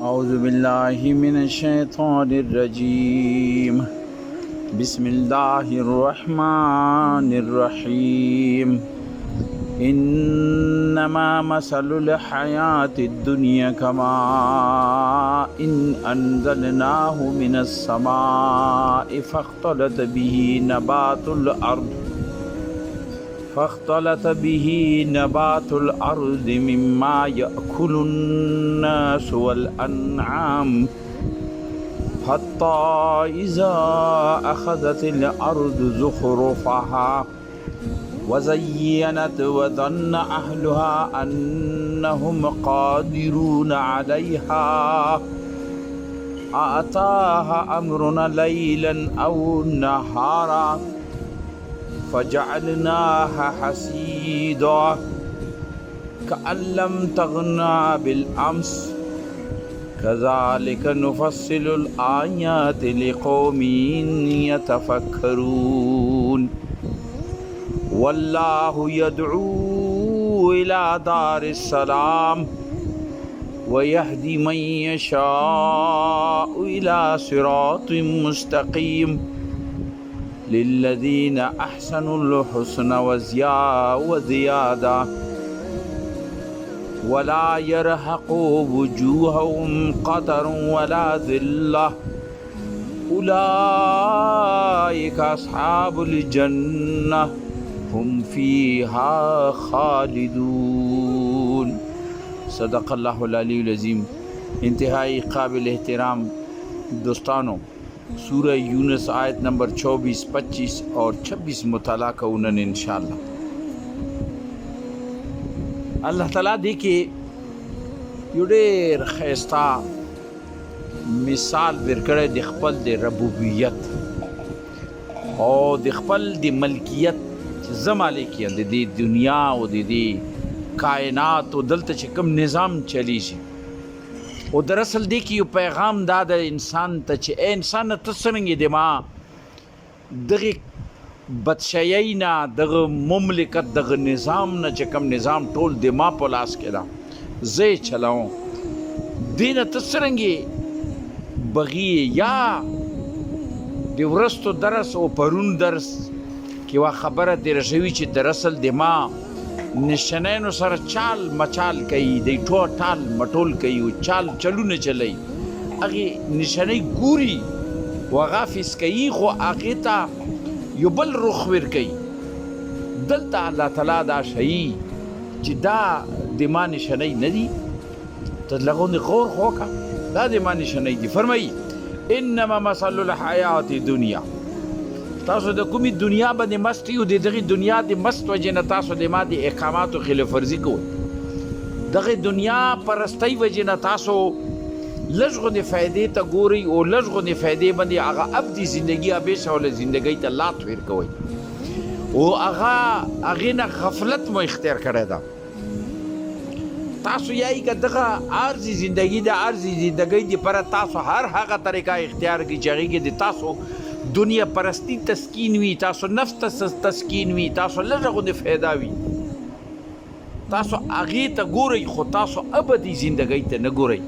أعوذ بالله من الشيطان الرجيم بسم الله الرحمن الرحيم إنما مثل الحياة الدنيا كماء إن أنزلناه من السماء فاختلط به نبات الأرض مما يأكل الناس والأنعام حتى إذا أخذت الأرض زخرفها وزينت وظن أهلها أنهم قادرون عليها أتاها أمرنا ليلا أو نهارا فجعلناها حسيدا كأن لم تغنى بالأمس كذلك نفصل الآيات لقوم يتفكرون والله يدعو إلى دار السلام ويهدي من يشاء إلى صراط مستقيم للذين أحسنوا الحسنى وزيادة ولا يرهق وجوههم قتر ولا ذلة أولئك أصحاب الجنة هم فيها خالدون صدق الله العلی العظیم. انتہائی قابل احترام دوستانوں، سورہ یونس آیت نمبر 24، 25 اور 26 مطالعہ کوونن انشاءاللہ. الله تعالی دی کې یو ډېر ښایسته مثال ورکړی د خپل د ربوبیت او د خپل د ملکیت چې زه مالک یم د دې دنیا او د دې کائنات او دلته چې کوم نظام چلیږي. او دراصل دی کې یو پیغام دا د انسان ته چې ای انسان ته څرنګه دی ما دغه بدشایۍ نه دغه مملکت دغه نظام نه چې کوم نظام ټول د ما په لاس کې ده زه یې چلاوم دې نه ته څرنګه بغي یا د ورستو درس او پرون درس کې وا خبره تېره شوي چې دراصل د ما نشنینو سره چال مچال کوي دی ټال مټول کوي او چال چلونه چلی هغې نشنۍ ګوري و هغه حافظ کوي خو هغې ته یو بل رخ ورکوي. دلته الله تعالی دا شیي چې دا د ما نشنۍ نه دي ته لغونې غور خو وکړه دا د ما نشنۍ دي. فرمایي انما مثل الحیات دنیا، تاسو د کومې دنیا باندې مست یو د دغې دنیا د مست وجې نه تاسو د ما د احکاماتو خلاف ورزي کوئ. دغې دنیا پرستۍ وجې نه تاسو لږ غوندې فایدې ته ګورئ او لږ غوندې فایدې باندې هغه ابدي زندګي ابې شوله زندګۍ ته لات ویر کوئ او هغې نه غفلت مو اختیار کړی ده. تاسو یایي که دغه عرضي زندګي د عرضي زندګۍ دپاره تاسو هر هغه طریقه اختیار کړئ چې هغې کې د تاسو دنیا پرستی تسکین وي، تاسو نفس ته تسکین وي، تاسو لږه غوندې فایده وي، تاسو هغې ته ګورئ خو تاسو ابدي زندګۍ ته نه ګورئ.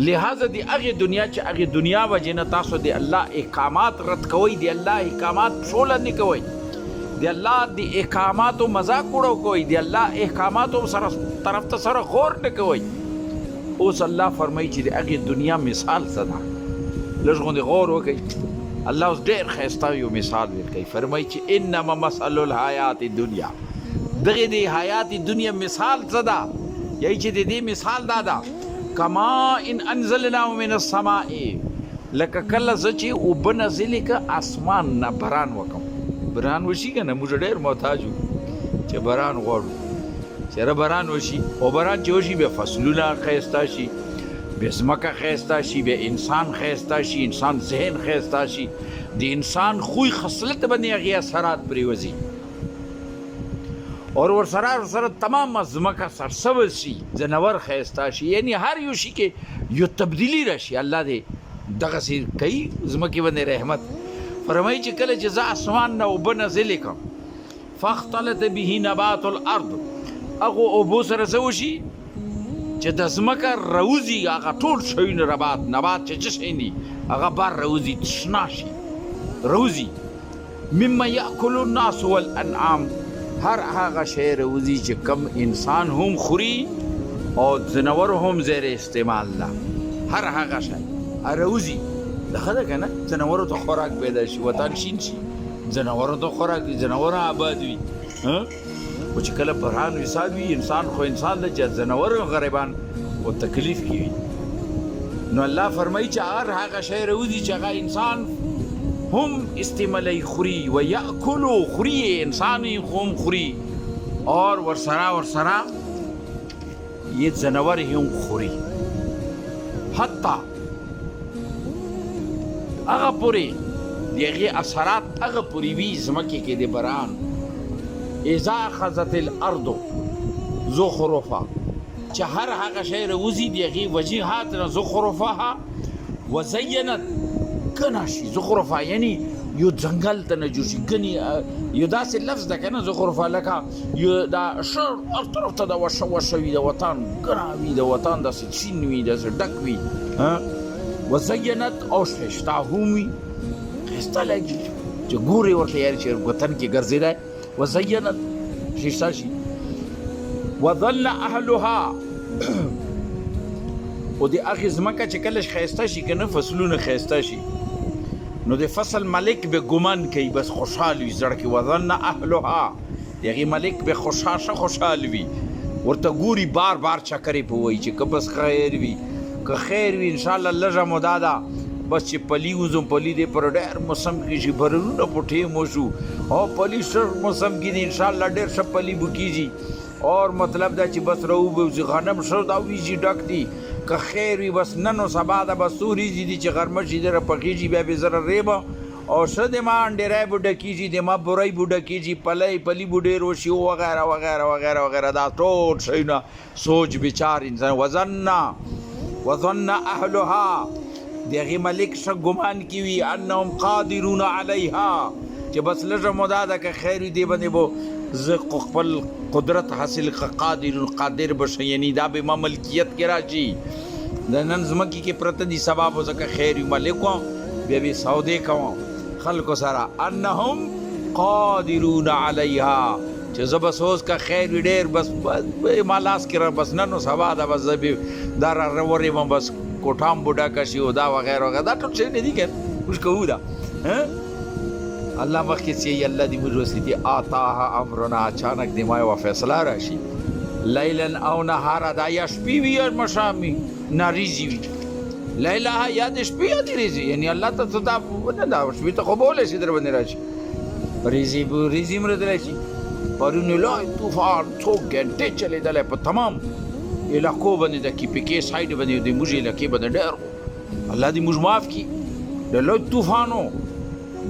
لہذا د هغې دنیا چې هغې دنیا وجې نه تاسو د الله احکامات رد کوئ، د الله احکامات پښو لاندې کوئ، د الله د احکاماتو مذاق وړو کوئ، د الله احکاماتو سره طرف ته سره غور نه کوئ. اوس الله فرمایي چې د هغې دنیا مثال څه ده، لږ غوندې غور وکئ. الله اوس ډېر ښایسته یو مثال ورکوي. فرمایي چې انما مثل الحیات دنیا، دغې د حیات دنیا مثال څه ده، یعنی چې د دې مثال دا ده کما ان انزلناه من السماء، لکه کله زه چې اوبه نازلې که اسمان نه باران وکړم، باران وشي که نه موږ ډېر محتاج یو چې باران غواړو چې ره باران وشي او باران چې وشي بیا فصلونه ښایسته شي، بیا ځمکه ښایسته شي، بیا انسان ښایسته شي، انسان ذهن ښایسته شي، د انسان خوی خصلت باندې هغې اثرات پرېوځي اور ورسره تمام ځمکه سرسبز شي، ځناور ښایسته شي، یعنی هر یو شي کې یو تبدیلي راشي. الله دې دغسې کوي ځمکې باندې رحمت. فرمایي چې کله چې زه اسمان نه اوبه نازلې کړم فاختلط به نبات الارض، هغو اوبو سره څه وشي چې د ځمکه روزي هغه ټول شیونه نبات چې څه شی دي هغه بار روزي شنا شي روزي مما یاکل الناس والانعام هر هغه شی روزي چې کم انسان هم خوري او ځناور هم زیر استعمال ده هر هغه شی روزي دغه ده کنه ځناورو ته خوراک پیدا شي وطن شین شي ځناورو ته خوراک ځناور آباد وي او چې کله بحران وساد وي انسان خو انسان د ځناور غریبان او تکلیف کی وي نو الله فرمایي چې هغه شی روزي چې هغه انسان هم استعمالی خوری و یاکلو خوری انسانی هم خوری اور ورسرا یہ جانور هم خوری حتی هغه پوری دغه اثرات هغه پوری وی زمکه کې د باران اذا اخذت الارض زخرفها چې هر هغه شی روزي دغه وجهات زخرفها وزینت کناشي زخرفه یعنی یو ځنګل ته نه جوړ شي کني یو داسې لفظ ده کنه زخرفه لکه یو دا شر هر طرف ته د وشوي د وطن ګراوي د وطن داسې چین وي داسې ډک وي وزینت او ښایسته هم وي ښایسته لګي چې ګورې ورته یاري چې وطن کې ګرځېدی وزینت ښایسته شي وظل اهلها او د هغې ځمکه چې کله ښایسته شي که نه فصلونه ښایسته شي نو د فصل ملک به ګمان کوي بس خوشحال وي زړه کې وظن اهلها د هغې ملک به خوشحال وي ورته ګوري بار چکرې په وایي چې که بس خیر وي که خیر وي انشاءالله لږه موده ده بس چې پلی وځم پلی دی پر ډېر موسم کې چې بهرنونه په ټیم وشو او پلی ښه موسم کې دی انشاءالله ډېر ښه پلی به کېږي اور مطلب دا چې بس راوبوځي غنم ښه دا ویږي ډک دي که خیر وي بس نن و سبا ده بس څو ورځې دي چې غرمه شي دره پخېږي بیا بې زره ریبه او ښه د ما انډیری به ډکېږي د ما بوری به ډکېږي پلی به ډېر وشي وغیره وغیره وغیره وغیره دا ټول شیونه سوچ بچار انسان وظن اهلها د هغې ملک ښه ګمان کې وي انهم قادرون علیها چې بس لږه موده ده که خیر وي دې باندې به زه خپل قدرت حاصل قادر بشم یعنی دا به ما ملکیت کې راشي د نن ځمکې کې پرته دي سبا به ځکه خیر وي ملک وم بیا به سودې کوم خلکو سره انهم قادرون علیها چې زه بس اوس که خیر وي ډېر بس ما لاس کې را بس نن و سبا ده بس زه به دا را ورېږم بس کوټام به ډکه شي او دا وغیره وغیره دا ټول شی نه دي که موږ کوو دا الله مخکې چې الله دې موږ وسیتي آتاها امرنا اچانک دې ما یوه فیصله راشي لیلا او نهارا دا یا شپې وي یا ماښام وي ناریزي وي لیلاها یا د شپې یا د ریزي یعنی الله ته څه دا نه دا شپې ته خو به ولی شي در باندې راشي ریزي هم راتلی شي پرون لوی طوفان څو ګنټې چلېدلی په تمام علاقو باندې د کیپیکې سایډ باندې د موږ علاقې باندې ډېر الله دې موږ معاف کړي د لوی طوفانو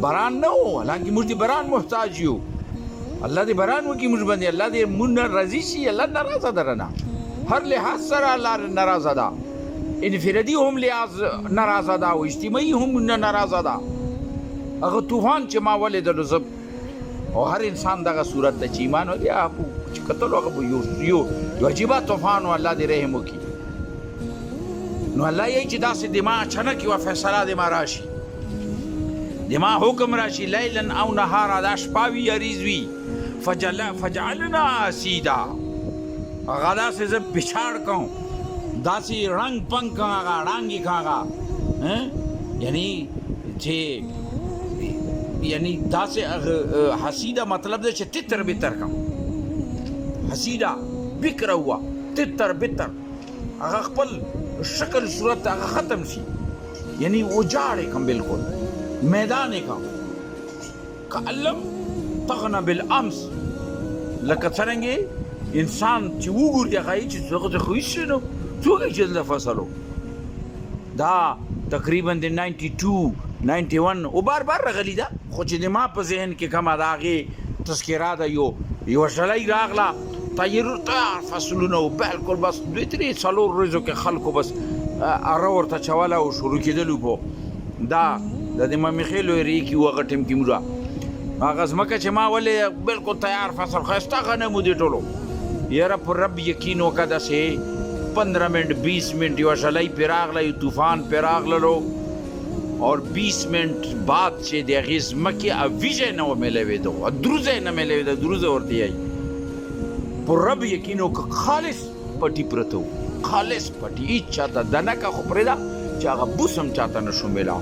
باران نه و حالانکه موږ د باران محتاج یو الله دې باران وکړي موږ باندې الله دې موږ نه راضي شي الله ناراضه ده رانه هر لحاظ سره الله ناراضه ده انفرادي هم لحاظ ناراضه ده او اجتماعي هم ناراضه ده هغه طوفان چې ما ولیدلو زه او هر انسان دغه صورت ده چې ایمان ولري چې کتلو هغه به یو عجیبه طوفان و الله دې رحم وکړي نو الله یې چې داسې د ما اچانک یوه فیصله د ما راشي د ما حکم راشي لیلا او نهارا دا شپه وي یا ریز وي فجعلنا حصیدا هغه داسې زه پچاړ کوم داسې رنګ پنګ کوم هغه ړانګې کوم هغه یعنی چې یعنی داسې حسیده مطلب ده چې تتر بتر کوم حسیده بکره هوا تتر بتر هغه خپل شکل صورت هغه ختم شي یعنی وجاړې کوم بالکل میدان کوم کعلم تغنى بالامس لکه څرنګې انسان چې وګوري هغه چې هغه ته خو هېڅ نه څوک یې چې د فصلو دا تقریبا د 92 91 او بار راغلی ده خو چې د ما په ذهن کې کومه د هغې تذکره ده یوه شلی راغله تیار فصلونه و بالکل بس دوی درې څلور ورځو کې خلکو بس اره ورته چوله او شروع کېدلو په دا د امام خیلو ایرې کې و هغه ټیم کې موږ هغه ځمکه چې ما ولې بالکل تیار فصل ښایسته غنم و دې ټولو یاره پر رب یقین وکړه داسې 15 منٹ 20 منٹ یو شلای پی راغلی طوفان پی راغللو اور 20 منٹ بعد چې د هغې ځمکې ویژه نه ومیلوېده او دروزه یې نه میلوېده دروزه ورته یایي په رب یقین وکړه خالص پټي پرته وو خالص پټي هېڅ چاته دنکه خو پرېږده چې هغه بوس هم چاته نه شو میلاو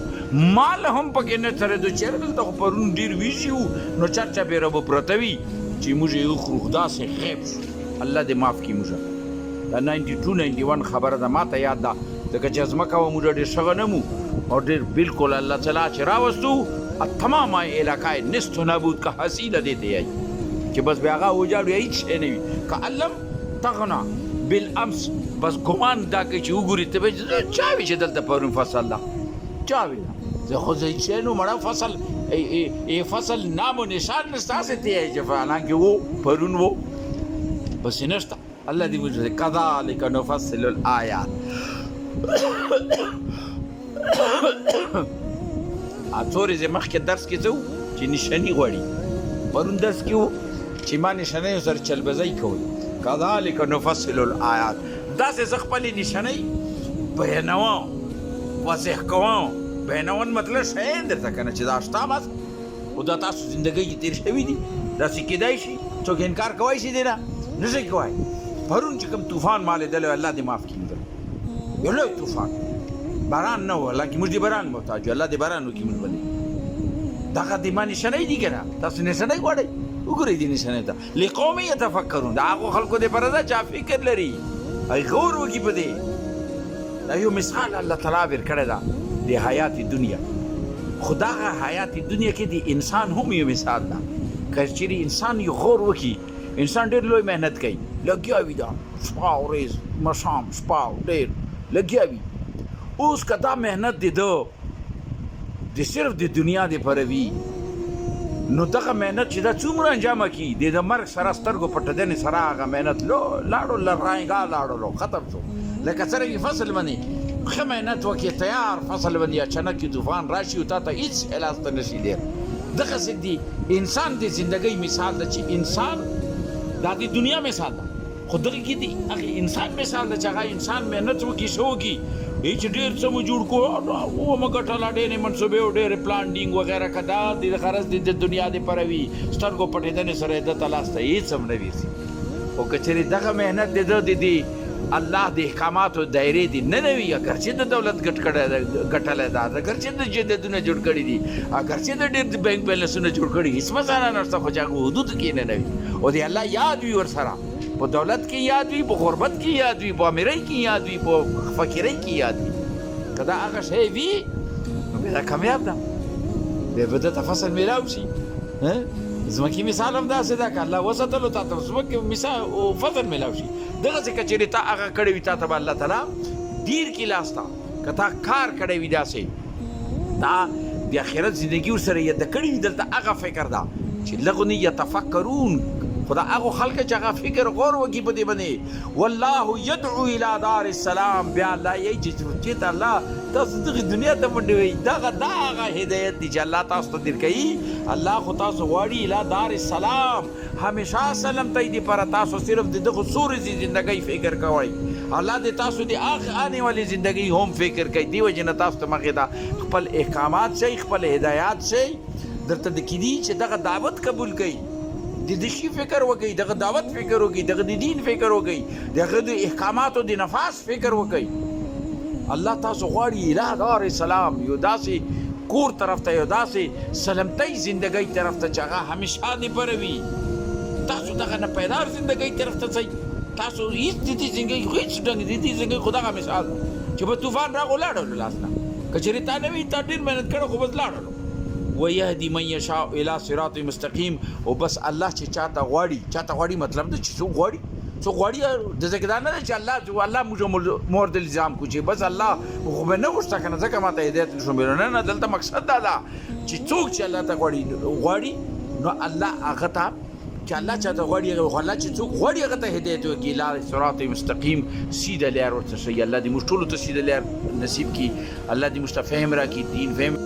مال هم پکې نه ترېدو چېرې دلته خو پرون ډېر ویژې وو نو چرچا بېره به پرته وي چې موږ یې وخورو خو داسې غیب شو الله دې معاف کړي موږ دا 92 91 خبره ده ماته یاد ده ځکه چې ځمکه وه موږ ډېر ښه نه مو اور ډېر بالکل الله تعالی چې راوستو تمام علاقه نست و نابود که حسیله دې ته یایي چې بس بیا هغه وجاړو یا هېڅ شی نه وي که علم تغنا بالامس بس ګمان دا کوي چې وګوري ته به چا وي چې دلته پرون فصل ده چا وي زه خو زه هېڅ شی نه مړه فصل نام و نشان نشته هسې ته یایي چې حالانکې و پرون و بس یې نشته الله دې موږ کذلک نفصل الآیات څو ورځې مخکې درس کې څه و چې نشاني غواړي پرون درس کې و چې ما نشانیو سره چلبزۍ کوئ کذلک نفصل الآیات داسې زه خپلې نشانۍ بیانوم واضح کوم بیانول مطلب شیان درته که نه چې دا شته بس خو دا تاسو زندګۍ کې تېر شوي دي داسې کیدای شي څوک انکار کوی شي دی نه نه شي کوی پرون چې کوم طوفان ما لیدلی الله دې معاف کړي یو لوی طوفان باران نه و حالانکې موږ د باران محتاج یو الله دې باران وکړي موږ باندې دغه د ما نشانۍ دي که نه تاسو نشانۍ غواړئ وګورئ دې نشانۍ ته لقوم یتفکرون د هغو خلکو دپاره ده چې فکر لري هغوی غور وکړي په دې دا یو مثال الله تعالی بېر کړی ده د حیات دنیا خو دغه حیات دنیا کې د انسان هم یو مثال ده که چېرې انسان یو غور وکړي انسان ډېر لوی محنت کوي لګیا وي دا شپه ورځ ماښام شپه ډېر لګیا وي اوس که دا محنت د ده د صرف د دنیا دپاره وي نو دغه محنت چې دا څومره انجامه کړي د مرګ سره سترګو پټېدنې سره هغه محنت لاړو لرایګا لاړلو ختم شو لکه څرنګې فصل باندې ښه محنت وکړې تیار فصل باندې اچانک طوفان راشي او تا ته هېڅ علاج ته نشي دی دغسې د انسان د زندګۍ مثال ده چې انسان دا د دنیا مثال ده خو دغه کې د هغې انسان مثال ده چې هغه انسان محنت وکړي څه وکړي چې ډېر څه مو جوړ کړو ومه ګټله ډېرې منصوبې او ډېرې پلانډینګ وغیره که دا د غرض د دنیا دپاره وي سترګو پټېدنې سره یې ده ته لاس ته هېڅ هم نه ویسي خو که چېرې دغه محنت د ده د الله د احکاماتو دایرې دي نه وي اګرچې د دولت ګټلی ده اګرچې د جدتونه جوړ کړي دي اګرچې د ډېر بینک بیلنسونه جوړ کړي هېڅ مسله نشته خو چې هغه حدودو کې نه وي او د الله یاد وي ورسره په دولت کې یاد وي په غربت کې یاد وي په امیرۍ کې یاد وي په فقیرۍ کې یاد وي که دا هغه شی وي نو بیا دا کامیاب ده بیا به ده ته فصل میلاو شي ځمکې مثال هم داسې ده که الله وساتلو تا ته ځمکې مثال فصل میلاو شي دغسې که چېرې تا هغه کړی وي تا ته به الله تعالی دیر کې لاس ته که تا کار کړی وي داسې دا د آخرت زندګي ورسره یاده کړي وي دلته هغه فکر ده چې لغونې یتفکرون خو د هغو خلکو چې هغه فکر غور وکړي په دې باندې والله یدعو الی دار السلام بیا الله یایي چې چېرته الله تاسو دغې دنیا ته منډوئ دا هغه هدایت دی چې الله تاسو ته در کوي الله خو تاسو غواړي الی دار السلام همیشه سلم ته یې دپاره تاسو صرف د دغو څو ورځې زندګۍ فکر کوئ الله دې تاسو د آنے والې زندګۍ هم فکر کوي دې وجې نه تاسو ته مخې ته خپل احکامات شئ خپل هدایات شئ درته د کیدي چې دغه دعوت قبول کړئ د دشي فکر وکړئ دغه دعوت فکر وکړئ دغه د دین فکر وکړئ دغه د احکاماتو د نفاذ فکر وکړئ الله تاسو غواړي الی دار السلام یو داسې کور طرف ته یو داسې سلمتۍ زندګۍ طرف ته چې هغه همیشه دپاره وي تاسو دغه نه پایدار زندګۍ طرف ته ځئ تاسو هېڅ د دې زندګۍ خو هېڅ ډنګ د دې زندګۍ خو دغه مثال چې به طوفان راغو لاړلو لاس نه که چېرې تا نه وي تا ډېر محنت کړی خو بس لاړلو ویهدي من یشاء الی صراط مستقیم او بس الله چې چاته غواړي مطلب ده چې څوک غواړي د ځکه دا نه ده چې الله موږ مورد الزام کو چې بس الله خو به نه غوښته که نه ځکه ما ته هدایت نشو میلو نه دلته مقصد دا ده چې څوک چې الله ته غواړي نو الله هغه ته چې الله چاته غواړي خو الله چې څوک غواړي هغه ته هدایت وکړي الی صراط مستقیم سیده لار ورته ښیي الله دې موږ ټولو ته سیده لار نصیب کړي الله دې موږ ته فهم راکړي دین فهم